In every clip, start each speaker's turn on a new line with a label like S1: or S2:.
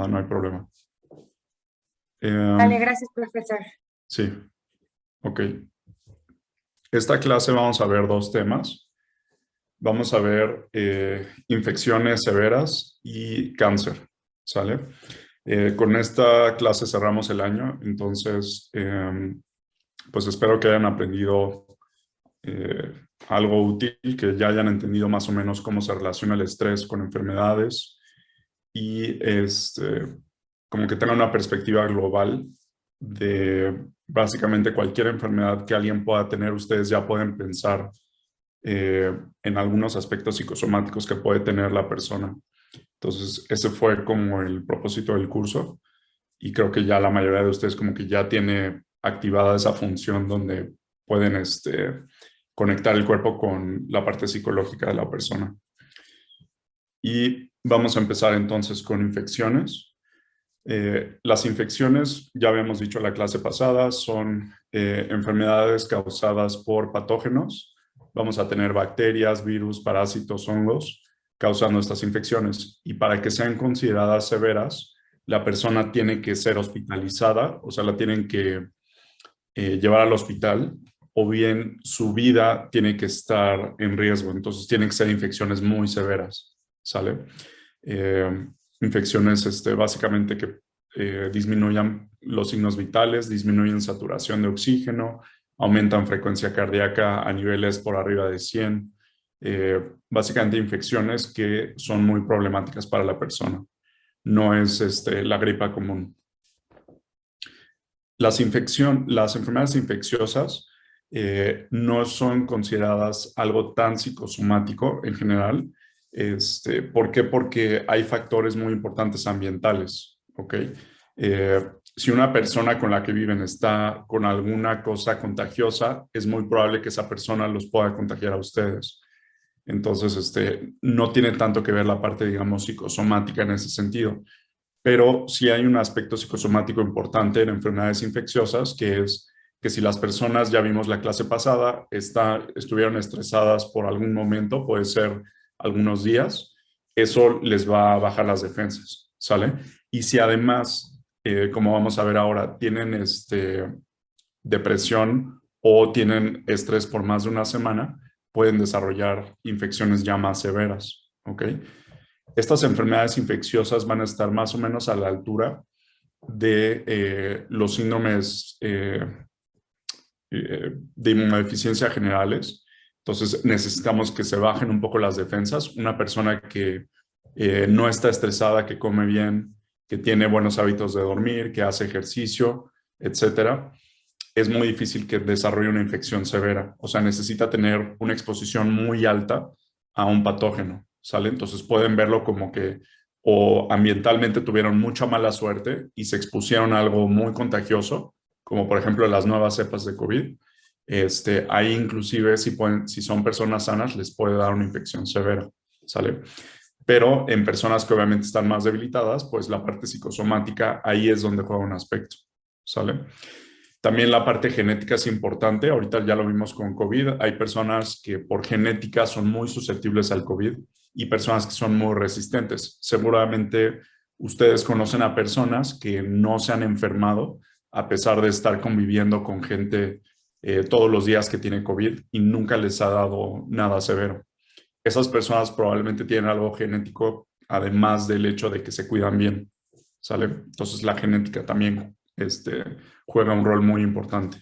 S1: no hay problema.
S2: Vale, gracias, profesor.
S1: Sí, ok. Esta clase vamos a ver dos temas. Vamos a ver infecciones severas y cáncer, ¿sale? Con esta clase cerramos el año, entonces, pues espero que hayan aprendido algo útil, que ya hayan entendido más o menos cómo se relaciona el estrés con enfermedades y como que tengan una perspectiva global de básicamente cualquier enfermedad que alguien pueda tener. Ustedes ya pueden pensar en algunos aspectos psicosomáticos que puede tener la persona. Entonces, ese fue como el propósito del curso y creo que ya la mayoría de ustedes como que ya tiene activada esa función donde pueden conectar el cuerpo con la parte psicológica de la persona. Y vamos a empezar entonces con infecciones. Las infecciones, ya habíamos dicho en la clase pasada, son enfermedades causadas por patógenos. Vamos a tener bacterias, virus, parásitos, hongos causando estas infecciones. Y para que sean consideradas severas, la persona tiene que ser hospitalizada, o sea, la tienen que llevar al hospital, o bien su vida tiene que estar en riesgo. Entonces, tienen que ser infecciones muy severas, ¿sale? Infecciones básicamente que disminuyan los signos vitales, disminuyen saturación de oxígeno, aumentan frecuencia cardíaca a niveles por arriba de 100. Básicamente infecciones que son muy problemáticas para la persona. No es la gripa común. Las enfermedades infecciosas no son consideradas algo tan psicosomático en general. ¿Por qué? Porque hay factores muy importantes ambientales, ¿ok? Si una persona con la que viven está con alguna cosa contagiosa, es muy probable que esa persona los pueda contagiar a ustedes. Entonces, no tiene tanto que ver la parte, digamos, psicosomática en ese sentido. Pero sí hay un aspecto psicosomático importante en enfermedades infecciosas, que es que si las personas, ya vimos la clase pasada, estuvieron estresadas por algún momento, puede ser algunos días, eso les va a bajar las defensas, ¿sale? Y si además, como vamos a ver ahora, tienen depresión o tienen estrés por más de una semana, pueden desarrollar infecciones ya más severas, ¿ok? Estas enfermedades infecciosas van a estar más o menos a la altura de los síndromes de inmunodeficiencia generales. Entonces necesitamos que se bajen un poco las defensas. Una persona que no está estresada, que come bien, que tiene buenos hábitos de dormir, que hace ejercicio, etcétera, es muy difícil que desarrolle una infección severa. O sea, necesita tener una exposición muy alta a un patógeno, ¿sale? Entonces pueden verlo como que o ambientalmente tuvieron mucha mala suerte y se expusieron a algo muy contagioso, como por ejemplo las nuevas cepas de COVID. Ahí inclusive si son personas sanas les puede dar una infección severa, ¿sale? Pero en personas que obviamente están más debilitadas, pues la parte psicosomática ahí es donde juega un aspecto, ¿sale? También la parte genética es importante. Ahorita ya lo vimos con COVID. Hay personas que por genética son muy susceptibles al COVID y personas que son muy resistentes. Seguramente ustedes conocen a personas que no se han enfermado a pesar de estar conviviendo con gente todos los días que tiene COVID y nunca les ha dado nada severo. Esas personas probablemente tienen algo genético, además del hecho de que se cuidan bien, ¿sale? Entonces la genética también juega un rol muy importante.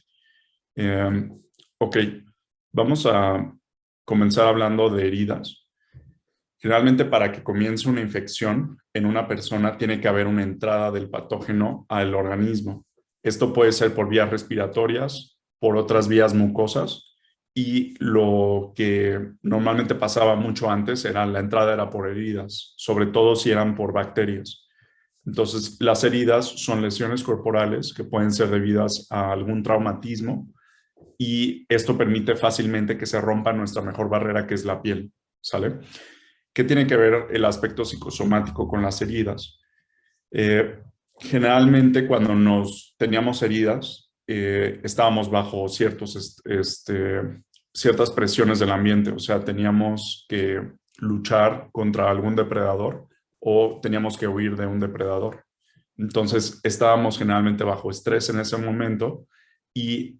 S1: Ok, vamos a comenzar hablando de heridas. Generalmente para que comience una infección en una persona tiene que haber una entrada del patógeno al organismo. Esto puede ser por vías respiratorias, por otras vías mucosas, y lo que normalmente pasaba mucho antes era la entrada era por heridas, sobre todo si eran por bacterias. Entonces, las heridas son lesiones corporales que pueden ser debidas a algún traumatismo y esto permite fácilmente que se rompa nuestra mejor barrera, que es la piel, ¿sale? ¿Qué tiene que ver el aspecto psicosomático con las heridas? Generalmente cuando nos teníamos heridas, estábamos bajo ciertas presiones del ambiente, o sea, teníamos que luchar contra algún depredador o teníamos que huir de un depredador. Entonces, estábamos generalmente bajo estrés en ese momento. ¿Y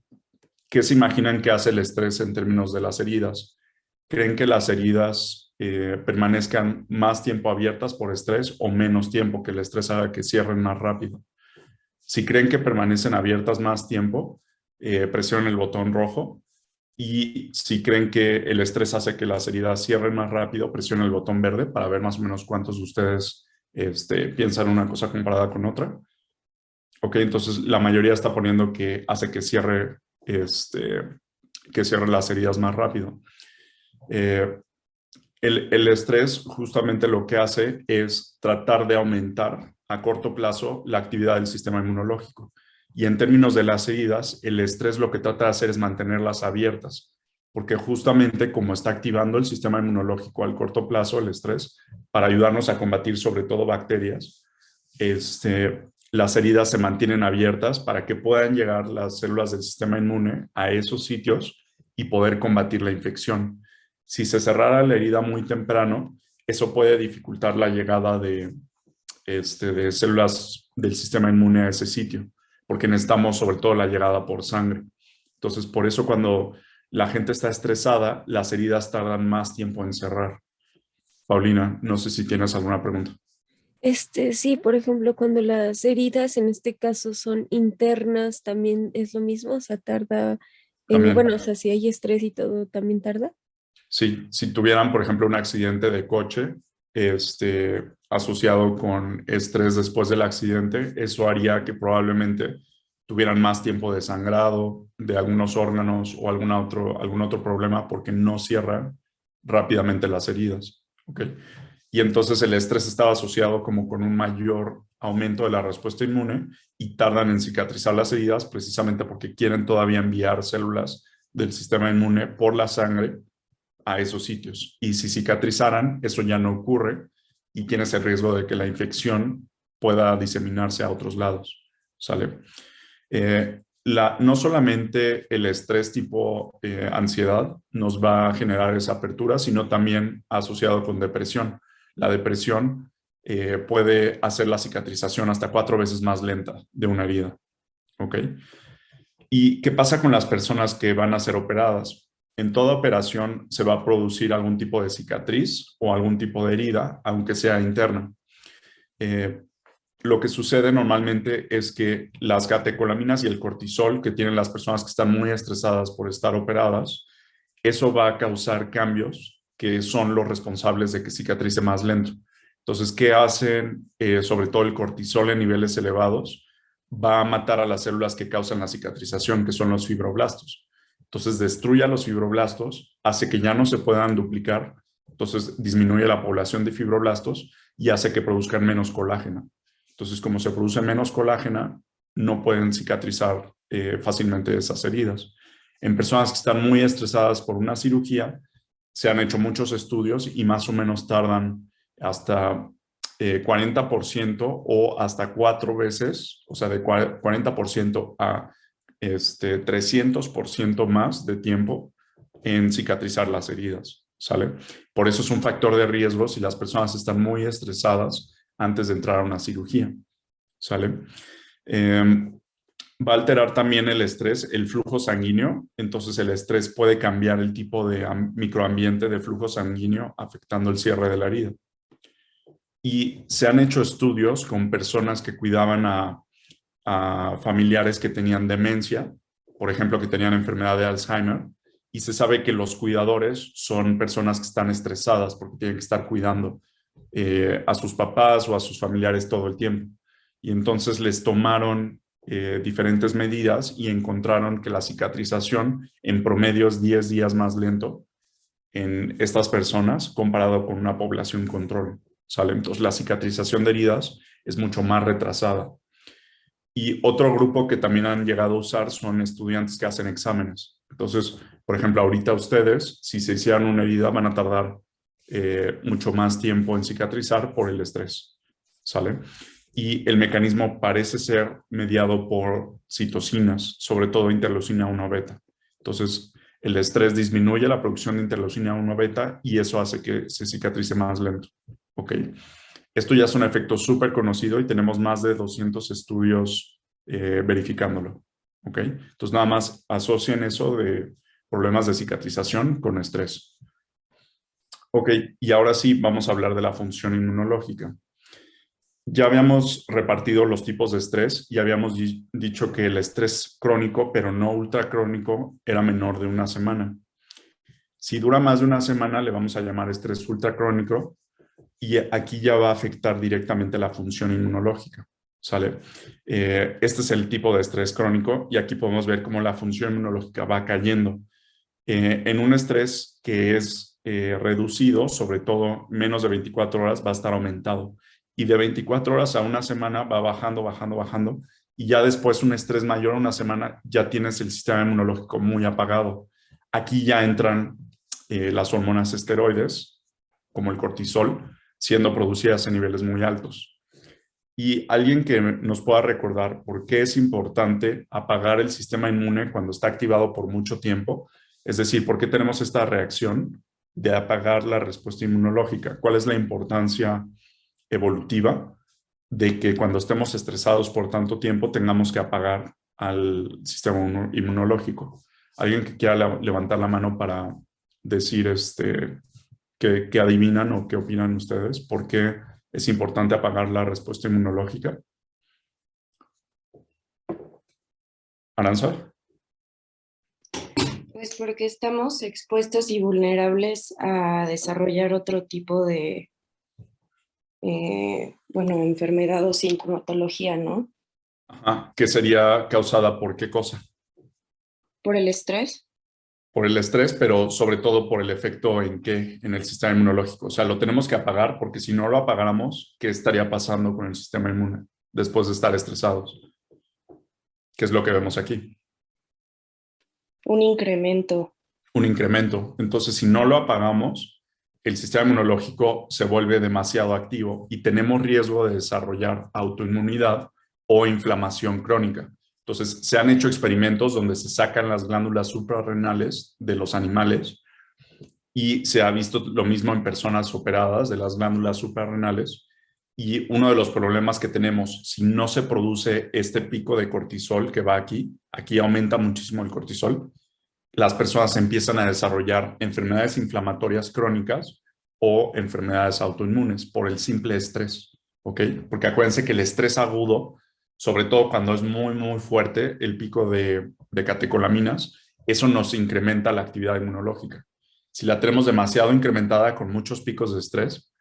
S1: qué se imaginan que hace el estrés en términos de las heridas? ¿Creen que las heridas permanezcan más tiempo abiertas por estrés o menos tiempo, que el estrés haga que cierren más rápido? Si creen que permanecen abiertas más tiempo, presionen el botón rojo. Y si creen que el estrés hace que las heridas cierren más rápido, presionen el botón verde para ver más o menos cuántos de ustedes piensan una cosa comparada con otra. Ok, entonces la mayoría está poniendo que hace que cierre las heridas más rápido. Eh, el estrés justamente lo que hace es tratar de aumentar a corto plazo la actividad del sistema inmunológico. Y en términos de las heridas, el estrés lo que trata de hacer es mantenerlas abiertas, porque justamente como está activando el sistema inmunológico al corto plazo, el estrés, para ayudarnos a combatir sobre todo bacterias, las heridas se mantienen abiertas para que puedan llegar las células del sistema inmune a esos sitios y poder combatir la infección. Si se cerrara la herida muy temprano, eso puede dificultar la llegada de células del sistema inmune a ese sitio, porque necesitamos sobre todo la llegada por sangre. Entonces, por eso cuando la gente está estresada, las heridas tardan más tiempo en cerrar. Paulina, no sé si tienes alguna pregunta.
S2: Sí, por ejemplo, cuando las heridas en este caso son internas, también es lo mismo, o sea, tarda, bueno, o
S1: También.
S2: sea, si hay estrés y todo, también tarda.
S1: Sí, si tuvieran, por ejemplo, un accidente de coche, asociado con estrés después del accidente, eso haría que probablemente tuvieran más tiempo de sangrado de algunos órganos o algún otro problema porque no cierran rápidamente las heridas. ¿Ok? Y entonces el estrés estaba asociado como con un mayor aumento de la respuesta inmune y tardan en cicatrizar las heridas precisamente porque quieren todavía enviar células del sistema inmune por la sangre a esos sitios. Y si cicatrizaran, eso ya no ocurre y tienes el riesgo de que la infección pueda diseminarse a otros lados. ¿Sale? No solamente el estrés tipo ansiedad nos va a generar esa apertura, sino también asociado con depresión. La depresión puede hacer la cicatrización hasta 4 veces más lenta de una herida. ¿Ok? ¿Y qué pasa con las personas que van a ser operadas? En toda operación se va a producir algún tipo de cicatriz o algún tipo de herida, aunque sea interna. Eh, lo que sucede normalmente es que las catecolaminas y el cortisol que tienen las personas que están muy estresadas por estar operadas, eso va a causar cambios que son los responsables de que cicatrice más lento. Entonces, ¿qué hacen? Sobre todo el cortisol en niveles elevados va a matar a las células que causan la cicatrización, que son los fibroblastos. Entonces, destruye a los fibroblastos, hace que ya no se puedan duplicar, entonces disminuye la población de fibroblastos y hace que produzcan menos colágeno. Entonces, como se produce menos colágeno, no pueden cicatrizar fácilmente esas heridas. En personas que están muy estresadas por una cirugía, se han hecho muchos estudios y más o menos tardan hasta 40% o hasta 4 veces, o sea, de 40% a 300% más de tiempo en cicatrizar las heridas, ¿sale? Por eso es un factor de riesgo si las personas están muy estresadas antes de entrar a una cirugía, ¿sale? Va a alterar también el estrés, el flujo sanguíneo. Entonces el estrés puede cambiar el tipo de microambiente de flujo sanguíneo afectando el cierre de la herida. Y se han hecho estudios con personas que cuidaban a familiares que tenían demencia, por ejemplo, que tenían enfermedad de Alzheimer, y se sabe que los cuidadores son personas que están estresadas porque tienen que estar cuidando a sus papás o a sus familiares todo el tiempo. Y entonces les tomaron diferentes medidas y encontraron que la cicatrización en promedio es 10 días más lento en estas personas comparado con una población control. ¿Sale? Entonces la cicatrización de heridas es mucho más retrasada. Y otro grupo que también han llegado a usar son estudiantes que hacen exámenes. Entonces, por ejemplo, ahorita ustedes, si se hicieran una herida, van a tardar mucho más tiempo en cicatrizar por el estrés. ¿Sale? Y el mecanismo parece ser mediado por citocinas, sobre todo interleucina 1 beta. Entonces, el estrés disminuye la producción de interleucina 1 beta y eso hace que se cicatrice más lento. ¿Ok? Esto ya es un efecto súper conocido y tenemos más de 200 estudios verificándolo. ¿Ok? Entonces, nada más asocien eso de problemas de cicatrización con estrés. Ok, y ahora sí vamos a hablar de la función inmunológica. Ya habíamos repartido los tipos de estrés y habíamos dicho que el estrés crónico, pero no ultracrónico, era menor de una semana. Si dura más de una semana, le vamos a llamar estrés ultracrónico y aquí ya va a afectar directamente la función inmunológica. ¿Sale? Este es el tipo de estrés crónico y aquí podemos ver cómo la función inmunológica va cayendo. En un estrés que es reducido, sobre todo menos de 24 horas, va a estar aumentado. Y de 24 horas a una semana va bajando, bajando, bajando. Y ya después un estrés mayor a una semana, ya tienes el sistema inmunológico muy apagado. Aquí ya entran las hormonas esteroides, como el cortisol, siendo producidas en niveles muy altos. Y alguien que nos pueda recordar por qué es importante apagar el sistema inmune cuando está activado por mucho tiempo, es decir, por qué tenemos esta reacción de apagar la respuesta inmunológica, cuál es la importancia evolutiva de que cuando estemos estresados por tanto tiempo tengamos que apagar al sistema inmunológico. Alguien que quiera levantar la mano para decir qué adivinan o qué opinan ustedes, por qué es importante apagar la respuesta inmunológica. Aranza.
S3: Pues porque estamos expuestos y vulnerables a desarrollar otro tipo de, enfermedad o sintomatología, ¿no?
S1: Ajá. ¿Que sería causada por qué cosa?
S3: Por el estrés.
S1: Por el estrés, pero sobre todo por el efecto en el sistema inmunológico. O sea, lo tenemos que apagar porque si no lo apagáramos, ¿qué estaría pasando con el sistema inmune después de estar estresados? ¿Qué es lo que vemos aquí?
S3: Un incremento.
S1: Un incremento. Entonces, si no lo apagamos, el sistema inmunológico se vuelve demasiado activo y tenemos riesgo de desarrollar autoinmunidad o inflamación crónica. Entonces, se han hecho experimentos donde se sacan las glándulas suprarrenales de los animales y se ha visto lo mismo en personas operadas de las glándulas suprarrenales. Y uno de los problemas que tenemos, si no se produce este pico de cortisol que va aquí aumenta muchísimo el cortisol, las personas empiezan a desarrollar enfermedades inflamatorias crónicas o enfermedades autoinmunes por el simple estrés, ¿ok? Porque acuérdense que el estrés agudo, sobre todo cuando es muy, muy fuerte, el pico de catecolaminas, eso nos incrementa la actividad inmunológica. Si la tenemos demasiado incrementada con muchos picos de estrés,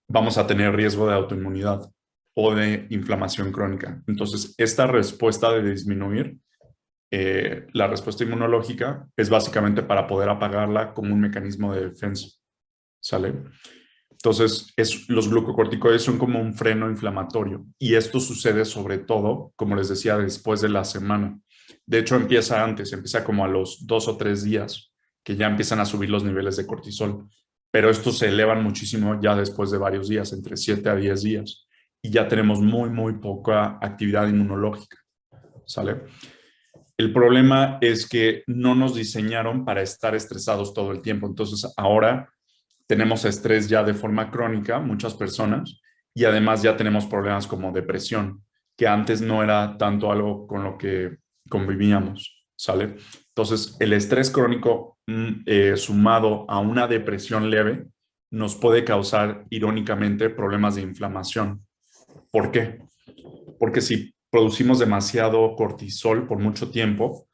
S1: vamos a tener riesgo de autoinmunidad o de inflamación crónica. Entonces, esta respuesta de disminuir la respuesta inmunológica es básicamente para poder apagarla como un mecanismo de defensa, ¿sale? Entonces, los glucocorticoides son como un freno inflamatorio y esto sucede sobre todo, como les decía, después de la semana. De hecho, empieza antes, empieza como a los 2 o 3 días que ya empiezan a subir los niveles de cortisol, pero estos se elevan muchísimo ya después de varios días, entre 7 a 10 días, y ya tenemos muy, muy poca actividad inmunológica, ¿sale? El problema es que no nos diseñaron para estar estresados todo el tiempo. Entonces, ahora tenemos estrés ya de forma crónica, muchas personas, y además ya tenemos problemas como depresión, que antes no era tanto algo con lo que convivíamos, ¿sale? Entonces, el estrés crónico sumado a una depresión leve nos puede causar, irónicamente, problemas de inflamación. ¿Por qué? Porque si producimos demasiado cortisol por mucho tiempo,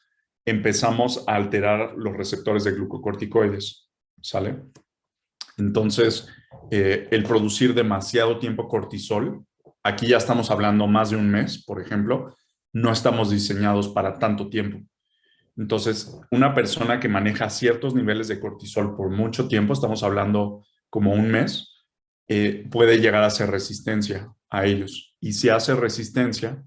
S1: empezamos a alterar los receptores de glucocorticoides, ¿sale? Entonces, el producir demasiado tiempo cortisol, aquí ya estamos hablando más de un mes, por ejemplo, no estamos diseñados para tanto tiempo. Entonces, una persona que maneja ciertos niveles de cortisol por mucho tiempo, estamos hablando como un mes, puede llegar a hacer resistencia a ellos. Y si hace resistencia,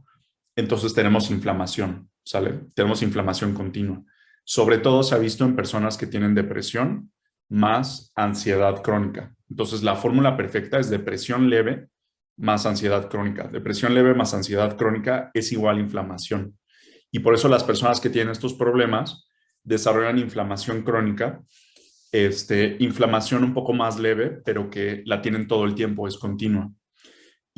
S1: entonces tenemos inflamación, ¿sale? Tenemos inflamación continua. Sobre todo se ha visto en personas que tienen depresión más ansiedad crónica. Entonces la fórmula perfecta es depresión leve más ansiedad crónica. Depresión leve más ansiedad crónica es igual a inflamación. Y por eso las personas que tienen estos problemas desarrollan inflamación crónica, inflamación un poco más leve, pero que la tienen todo el tiempo, es continua.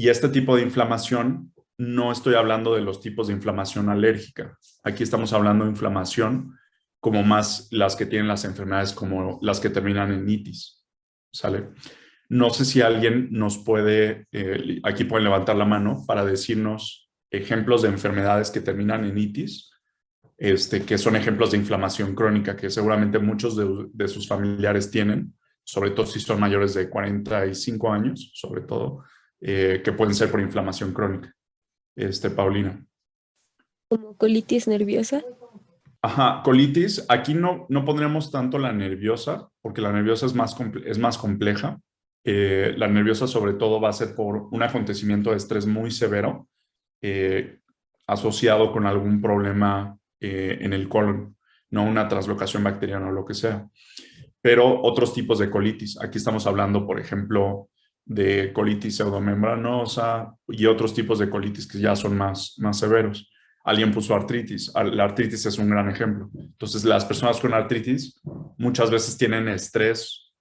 S1: Y este tipo de inflamación, no estoy hablando de los tipos de inflamación alérgica. Aquí estamos hablando de inflamación como más las que tienen las enfermedades como las que terminan en itis, ¿sale? No sé si alguien nos puede, aquí pueden levantar la mano para decirnos ejemplos de enfermedades que terminan en itis, que son ejemplos de inflamación crónica que seguramente muchos de sus familiares tienen, sobre todo si son mayores de 45 años, sobre todo, que pueden ser por inflamación crónica. Paulina.
S2: Como colitis nerviosa.
S1: Ajá, colitis. Aquí no pondremos tanto la nerviosa, porque la nerviosa es más compleja. La nerviosa sobre todo va a ser por un acontecimiento de estrés muy severo asociado con algún problema en el colon, no una translocación bacteriana o lo que sea. Pero otros tipos de colitis. Aquí estamos hablando, por ejemplo, de colitis pseudomembranosa y otros tipos de colitis que ya son más severos. Alguien puso artritis. La artritis es un gran ejemplo. Entonces, las personas con artritis muchas veces tienen estrés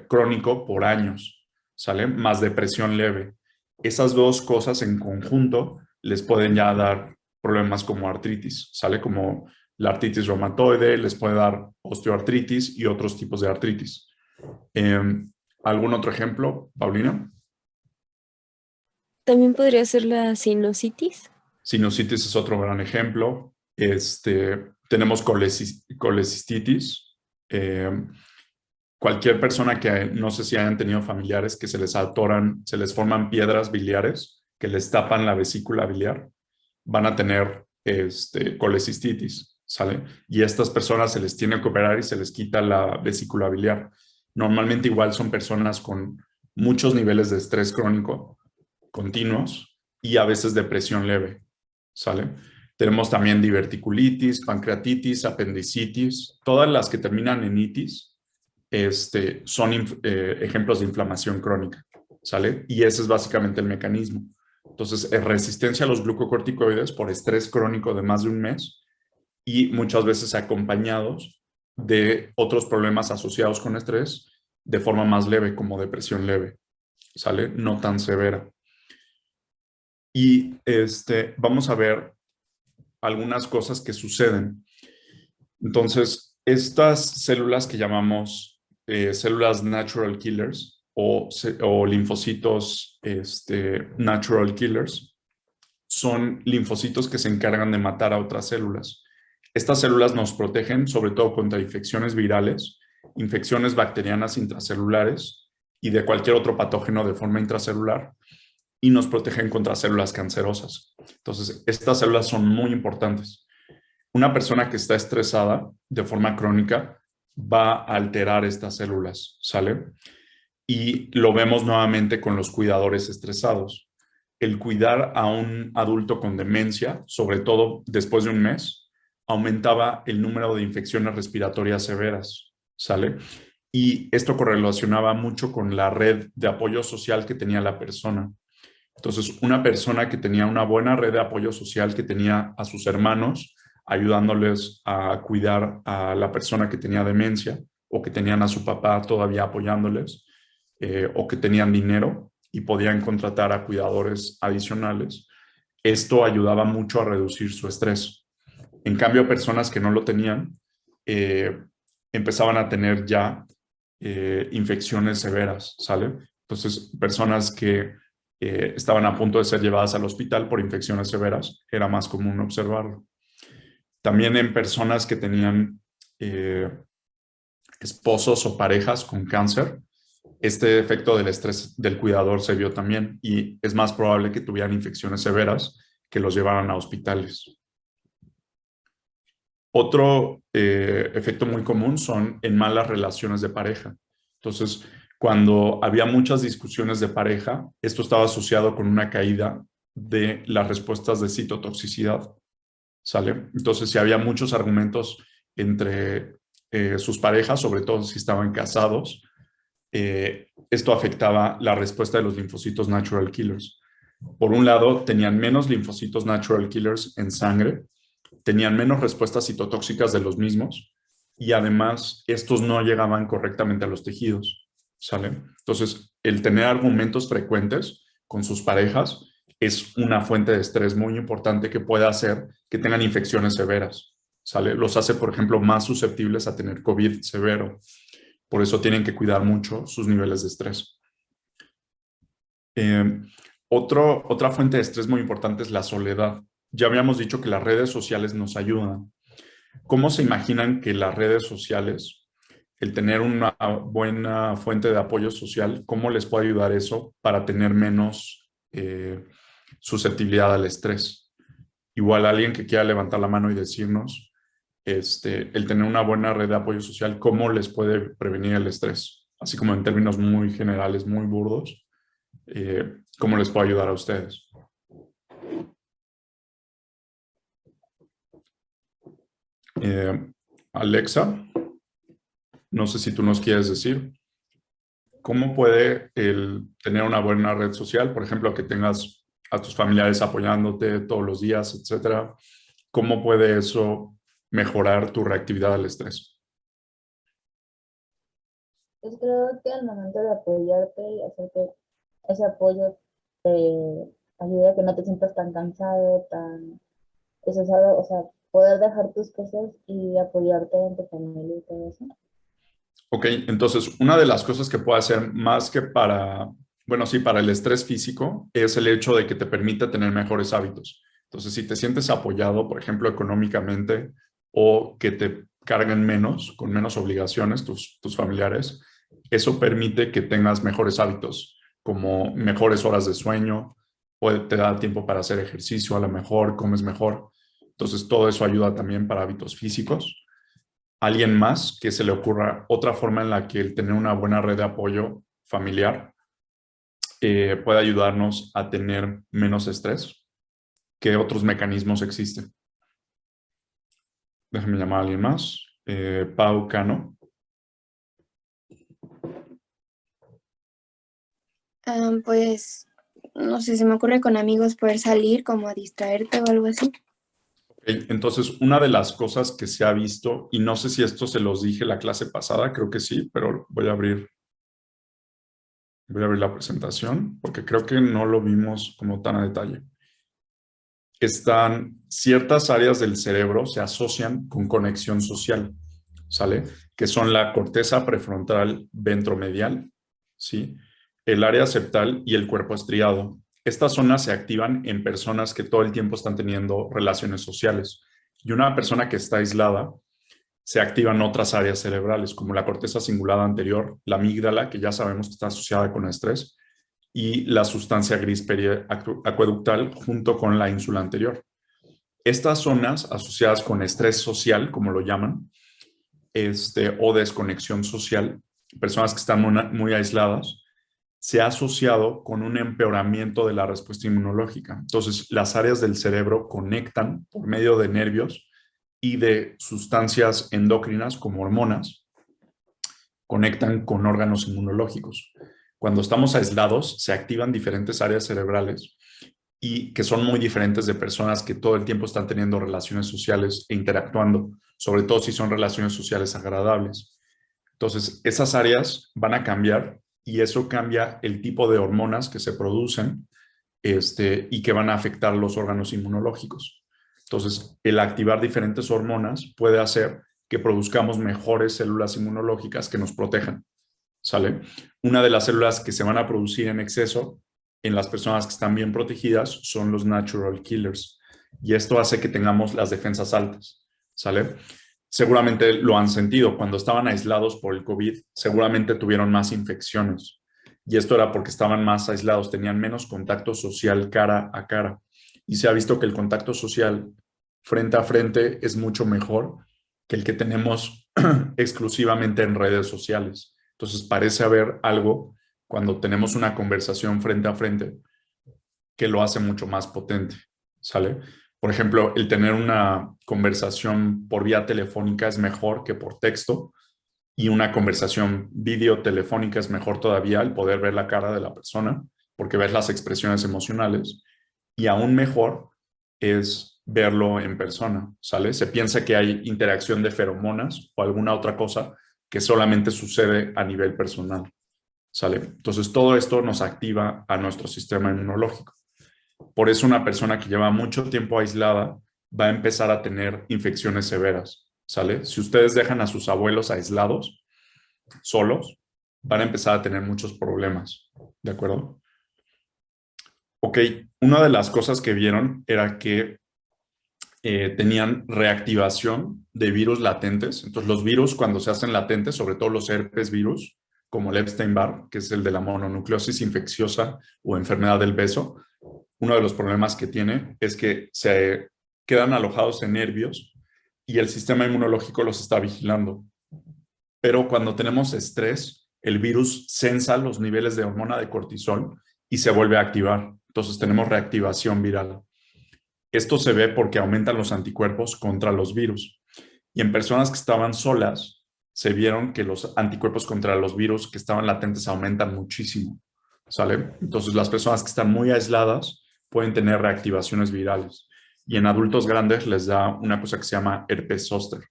S1: crónico por años, ¿sale? Más depresión leve. Esas dos cosas en conjunto les pueden ya dar problemas como artritis, ¿sale? Como la artritis reumatoide, les puede dar osteoartritis y otros tipos de artritis. ¿Algún otro ejemplo, Paulina?
S2: También podría ser la sinusitis.
S1: Sinusitis es otro gran ejemplo. Tenemos colecistitis. Cualquier persona que no sé si hayan tenido familiares que se les atoran, se les forman piedras biliares que les tapan la vesícula biliar, van a tener colecistitis, ¿sale? Y a estas personas se les tiene que operar y se les quita la vesícula biliar. Normalmente igual son personas con muchos niveles de estrés crónico continuos y a veces depresión leve, ¿sale? Tenemos también diverticulitis, pancreatitis, apendicitis, todas las que terminan en itis son ejemplos de inflamación crónica, ¿sale? Y ese es básicamente el mecanismo. Entonces, es resistencia a los glucocorticoides por estrés crónico de más de un mes y muchas veces acompañados de otros problemas asociados con estrés de forma más leve, como depresión leve, ¿sale? No tan severa. Y vamos a ver algunas cosas que suceden. Entonces, estas células que llamamos células natural killers o linfocitos natural killers son linfocitos que se encargan de matar a otras células. Estas células nos protegen sobre todo contra infecciones virales, infecciones bacterianas intracelulares y de cualquier otro patógeno de forma intracelular y nos protegen contra células cancerosas. Entonces, estas células son muy importantes. Una persona que está estresada de forma crónica va a alterar estas células, ¿sale? Y lo vemos nuevamente con los cuidadores estresados. El cuidar a un adulto con demencia, sobre todo después de un mes, aumentaba el número de infecciones respiratorias severas, ¿sale? Y esto correlacionaba mucho con la red de apoyo social que tenía la persona. Entonces, una persona que tenía una buena red de apoyo social, que tenía a sus hermanos ayudándoles a cuidar a la persona que tenía demencia o que tenían a su papá todavía apoyándoles o que tenían dinero y podían contratar a cuidadores adicionales, esto ayudaba mucho a reducir su estrés. En cambio, personas que no lo tenían empezaban a tener ya infecciones severas, ¿sale? Entonces, personas que estaban a punto de ser llevadas al hospital por infecciones severas, era más común observarlo. También en personas que tenían esposos o parejas con cáncer, este efecto del estrés del cuidador se vio también y es más probable que tuvieran infecciones severas que los llevaran a hospitales. Otro efecto muy común son en malas relaciones de pareja. Entonces, cuando había muchas discusiones de pareja, esto estaba asociado con una caída de las respuestas de citotoxicidad, ¿sale? Entonces, si había muchos argumentos entre sus parejas, sobre todo si estaban casados, esto afectaba la respuesta de los linfocitos natural killers. Por un lado, tenían menos linfocitos natural killers en sangre, tenían menos respuestas citotóxicas de los mismos y además estos no llegaban correctamente a los tejidos, ¿sale? Entonces, el tener argumentos frecuentes con sus parejas es una fuente de estrés muy importante que puede hacer que tengan infecciones severas, ¿sale? Los hace, por ejemplo, más susceptibles a tener COVID severo. Por eso tienen que cuidar mucho sus niveles de estrés. Otra fuente de estrés muy importante es la soledad. Ya habíamos dicho que las redes sociales nos ayudan. ¿Cómo se imaginan que las redes sociales, el tener una buena fuente de apoyo social, cómo les puede ayudar eso para tener menos susceptibilidad al estrés? Igual alguien que quiera levantar la mano y decirnos, el tener una buena red de apoyo social, ¿cómo les puede prevenir el estrés? Así como en términos muy generales, muy burdos, ¿cómo les puede ayudar a ustedes? Alexa, no sé si tú nos quieres decir, ¿cómo puede el tener una buena red social? Por ejemplo, que tengas a tus familiares apoyándote todos los días, etcétera. ¿Cómo puede eso mejorar tu reactividad al estrés?
S4: Pues creo que al momento de apoyarte y hacer que ese apoyo te ayude a que no te sientas tan cansado, tan estresado, o sea, poder dejar tus cosas y apoyarte en tu familia y todo eso.
S1: Ok, entonces una de las cosas que puede hacer más que para, bueno, sí, para el estrés físico, es el hecho de que te permita tener mejores hábitos. Entonces, si te sientes apoyado, por ejemplo, económicamente, o que te carguen menos, con menos obligaciones tus familiares, eso permite que tengas mejores hábitos, como mejores horas de sueño, te da tiempo para hacer ejercicio, a lo mejor comes mejor. Entonces, todo eso ayuda también para hábitos físicos. ¿Alguien más que se le ocurra otra forma en la que el tener una buena red de apoyo familiar puede ayudarnos a tener menos estrés? ¿Qué otros mecanismos existen? Déjame llamar a alguien más. Pau Cano.
S5: Pues, no sé, se me ocurre con amigos poder salir como a distraerte o algo así.
S1: Entonces, una de las cosas que se ha visto, y no sé si esto se los dije la clase pasada, creo que sí, pero voy a abrir la presentación porque creo que no lo vimos como tan a detalle. Están ciertas áreas del cerebro se asocian con conexión social, ¿sale? Que son la corteza prefrontal ventromedial, ¿sí? El área septal y el cuerpo estriado. Estas zonas se activan en personas que todo el tiempo están teniendo relaciones sociales. Y una persona que está aislada, se activan otras áreas cerebrales, como la corteza cingulada anterior, la amígdala, que ya sabemos que está asociada con el estrés, y la sustancia gris periacueductal junto con la ínsula anterior. Estas zonas asociadas con estrés social, como lo llaman, o desconexión social, personas que están muy aisladas, se ha asociado con un empeoramiento de la respuesta inmunológica. Entonces, las áreas del cerebro conectan por medio de nervios y de sustancias endócrinas como hormonas, conectan con órganos inmunológicos. Cuando estamos aislados, se activan diferentes áreas cerebrales y que son muy diferentes de personas que todo el tiempo están teniendo relaciones sociales e interactuando, sobre todo si son relaciones sociales agradables. Entonces, esas áreas van a cambiar y eso cambia el tipo de hormonas que se producen y que van a afectar los órganos inmunológicos. Entonces, el activar diferentes hormonas puede hacer que produzcamos mejores células inmunológicas que nos protejan, ¿sale? Una de las células que se van a producir en exceso en las personas que están bien protegidas son los natural killers. Y esto hace que tengamos las defensas altas, ¿sale? Seguramente lo han sentido. Cuando estaban aislados por el COVID, seguramente tuvieron más infecciones. Y esto era porque estaban más aislados, tenían menos contacto social cara a cara. Y se ha visto que el contacto social frente a frente es mucho mejor que el que tenemos exclusivamente en redes sociales. Entonces parece haber algo cuando tenemos una conversación frente a frente que lo hace mucho más potente, ¿sale? Por ejemplo, el tener una conversación por vía telefónica es mejor que por texto y una conversación videotelefónica es mejor todavía el poder ver la cara de la persona porque ves las expresiones emocionales y aún mejor es verlo en persona, ¿sale? Se piensa que hay interacción de feromonas o alguna otra cosa que solamente sucede a nivel personal, ¿sale? Entonces, todo esto nos activa a nuestro sistema inmunológico. Por eso una persona que lleva mucho tiempo aislada va a empezar a tener infecciones severas, ¿sale? Si ustedes dejan a sus abuelos aislados, solos, van a empezar a tener muchos problemas, ¿de acuerdo? Ok, una de las cosas que vieron era que tenían reactivación de virus latentes. Entonces, los virus cuando se hacen latentes, sobre todo los herpes virus, como el Epstein-Barr, que es el de la mononucleosis infecciosa o enfermedad del beso, uno de los problemas que tiene es que se quedan alojados en nervios y el sistema inmunológico los está vigilando. Pero cuando tenemos estrés, el virus sensa los niveles de hormona de cortisol y se vuelve a activar. Entonces tenemos reactivación viral. Esto se ve porque aumentan los anticuerpos contra los virus. Y en personas que estaban solas, se vieron que los anticuerpos contra los virus que estaban latentes aumentan muchísimo, ¿sale? Entonces las personas que están muy aisladas pueden tener reactivaciones virales. Y en adultos grandes les da una cosa que se llama herpes zóster,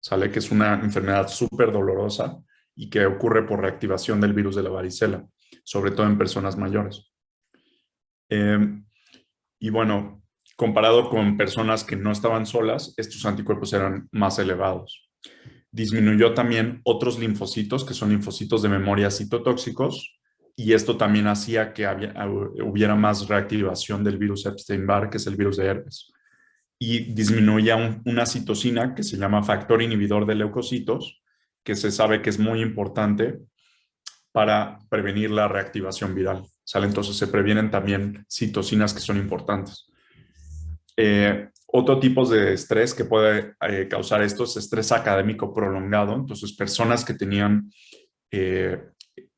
S1: ¿sale? Que es una enfermedad súper dolorosa y que ocurre por reactivación del virus de la varicela, sobre todo en personas mayores. Y bueno, comparado con personas que no estaban solas, estos anticuerpos eran más elevados. Disminuyó también otros linfocitos, que son linfocitos de memoria citotóxicos, y esto también hacía que hubiera más reactivación del virus Epstein-Barr, que es el virus de herpes. Y disminuía una citocina que se llama factor inhibidor de leucocitos, que se sabe que es muy importante para prevenir la reactivación viral, ¿sale? Entonces se previenen también citocinas que son importantes. Otro tipo de estrés que puede causar esto es estrés académico prolongado. Entonces, personas que tenían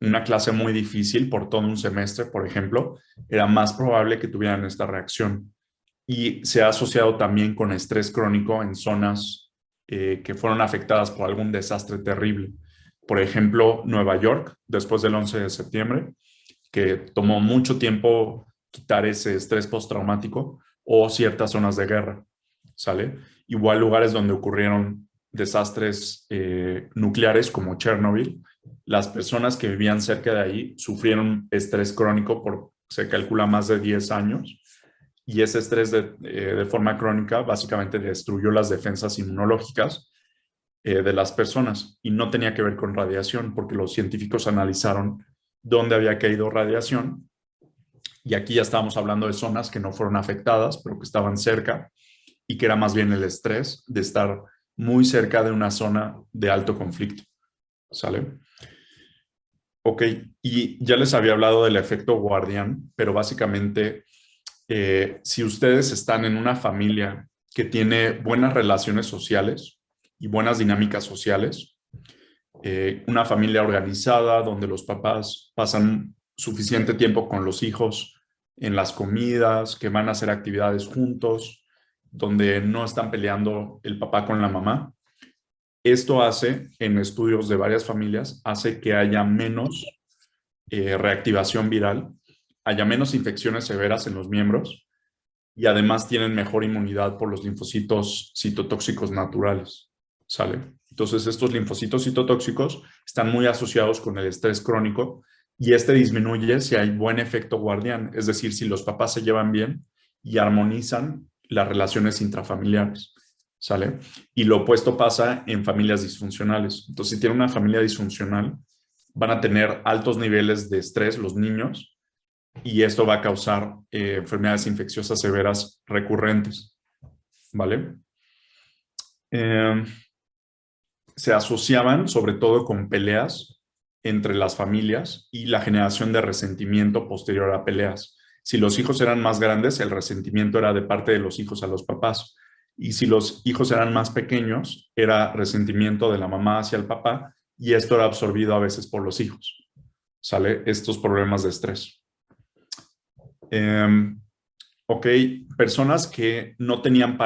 S1: una clase muy difícil por todo un semestre, por ejemplo, era más probable que tuvieran esta reacción. Y se ha asociado también con estrés crónico en zonas que fueron afectadas por algún desastre terrible. Por ejemplo, Nueva York, después del 11 de septiembre, que tomó mucho tiempo quitar ese estrés postraumático, o ciertas zonas de guerra, ¿sale? Igual lugares donde ocurrieron desastres nucleares como Chernobyl, las personas que vivían cerca de ahí sufrieron estrés crónico por, se calcula, más de 10 años, y ese estrés de forma crónica básicamente destruyó las defensas inmunológicas de las personas, y no tenía que ver con radiación, porque los científicos analizaron dónde había caído radiación. Y aquí ya estábamos hablando de zonas que no fueron afectadas, pero que estaban cerca, y que era más bien el estrés de estar muy cerca de una zona de alto conflicto, ¿sale? Ok, y ya les había hablado del efecto guardián, pero básicamente, si ustedes están en una familia que tiene buenas relaciones sociales y buenas dinámicas sociales, una familia organizada donde los papás pasan suficiente tiempo con los hijos en las comidas, que van a hacer actividades juntos, donde no están peleando el papá con la mamá. Esto hace, en estudios de varias familias, hace que haya menos reactivación viral, haya menos infecciones severas en los miembros, y además tienen mejor inmunidad por los linfocitos citotóxicos naturales, ¿sale? Entonces, estos linfocitos citotóxicos están muy asociados con el estrés crónico, y este disminuye si hay buen efecto guardián, es decir, si los papás se llevan bien y armonizan las relaciones intrafamiliares, ¿sale? Y lo opuesto pasa en familias disfuncionales. Entonces, si tienen una familia disfuncional, van a tener altos niveles de estrés los niños, y esto va a causar enfermedades infecciosas severas recurrentes, ¿vale? Se asociaban sobre todo con peleas entre las familias y la generación de resentimiento posterior a peleas. Si los hijos eran más grandes, el resentimiento era de parte de los hijos a los papás. Y si los hijos eran más pequeños, era resentimiento de la mamá hacia el papá, y esto era absorbido a veces por los hijos, ¿sale? Estos problemas de estrés. Ok, personas que no tenían pareja